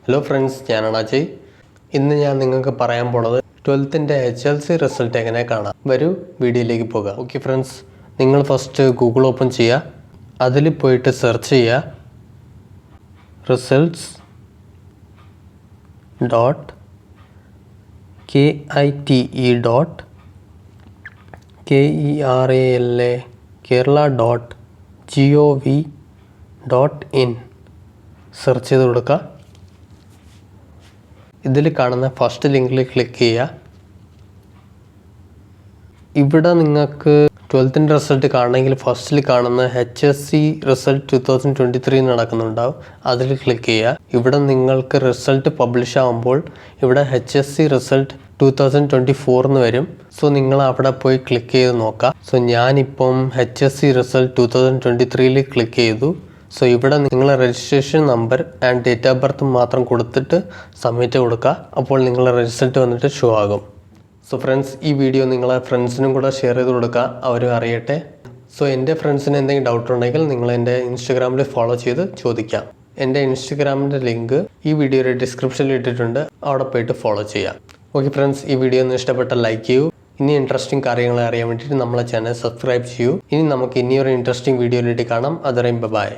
Hello friends, ഞാനാണ് അജയ്. ഇന്ന് ഞാൻ നിങ്ങൾക്ക് പറയാൻ പോണത് 12th HLC റിസൾട്ട് എങ്ങനെ കാണാം. വരൂ വീഡിയോയിലേക്ക് പോകാം. ഓക്കെ ഫ്രണ്ട്സ്, നിങ്ങൾ ഫസ്റ്റ് ഗൂഗിൾ ഓപ്പൺ ചെയ്യുക. അതിൽ പോയിട്ട് സെർച്ച് ചെയ്യുക റിസൾട്ട്സ് .KITE.KERALA.gov.in സെർച്ച് ചെയ്ത് കൊടുക്കുക. ഇതിൽ കാണുന്ന ഫസ്റ്റ് ലിങ്കിൽ ക്ലിക്ക് ചെയ്യുക. ഇവിടെ നിങ്ങൾക്ക് 12th റിസൾട്ട് കാണണമെങ്കിൽ ഫസ്റ്റിൽ കാണുന്ന HSC റിസൾട്ട് 2023 നടക്കുന്നുണ്ടാവും. അതിൽ ക്ലിക്ക് ചെയ്യുക. ഇവിടെ നിങ്ങൾക്ക് റിസൾട്ട് പബ്ലിഷ് ആകുമ്പോൾ ഇവിടെ HSC റിസൾട്ട് 2024 എന്ന് വരും. സോ നിങ്ങൾ അവിടെ പോയി ക്ലിക്ക് ചെയ്ത് നോക്കാം. സോ ഞാനിപ്പം HSC റിസൾട്ട് 2023 ക്ലിക്ക് ചെയ്തു. സോ ഇവിടെ നിങ്ങളെ registration number and date of birth മാത്രം കൊടുത്തിട്ട് സബ്മിറ്റ് കൊടുക്കുക. അപ്പോൾ നിങ്ങളുടെ റിസൾട്ട് വന്നിട്ട് ഷോ ആകും. സോ ഫ്രണ്ട്സ്, ഈ വീഡിയോ നിങ്ങളെ ഫ്രണ്ട്സിനും കൂടെ ഷെയർ ചെയ്ത് കൊടുക്കുക, അവരും അറിയട്ടെ. സോ എൻ്റെ ഫ്രണ്ട്സിന് എന്തെങ്കിലും ഡൗട്ട് ഉണ്ടെങ്കിൽ നിങ്ങൾ എൻ്റെ ഇൻസ്റ്റഗ്രാമിൽ ഫോളോ ചെയ്ത് ചോദിക്കാം. എൻ്റെ ഇൻസ്റ്റഗ്രാമിൻ്റെ ലിങ്ക് ഈ വീഡിയോയുടെ ഡിസ്ക്രിപ്ഷനിൽ ഇട്ടിട്ടുണ്ട്, അവിടെ പോയിട്ട് ഫോളോ ചെയ്യാം. ഓക്കെ ഫ്രണ്ട്സ്, ഈ വീഡിയോ ഒന്ന് ഇഷ്ടപ്പെട്ടാൽ ലൈക്ക് ചെയ്യൂ. ഇനി ഇൻട്രസ്റ്റിംഗ് കാര്യങ്ങൾ അറിയാൻ വേണ്ടിയിട്ട് നമ്മളെ ചാനൽ സബ്സ്ക്രൈബ് ചെയ്യൂ. ഇനി നമുക്ക് ഇനിയൊരു ഇൻട്രസ്റ്റിംഗ് വീഡിയോയിലേക്ക് കാണാം. അതുവരെയും ബൈ.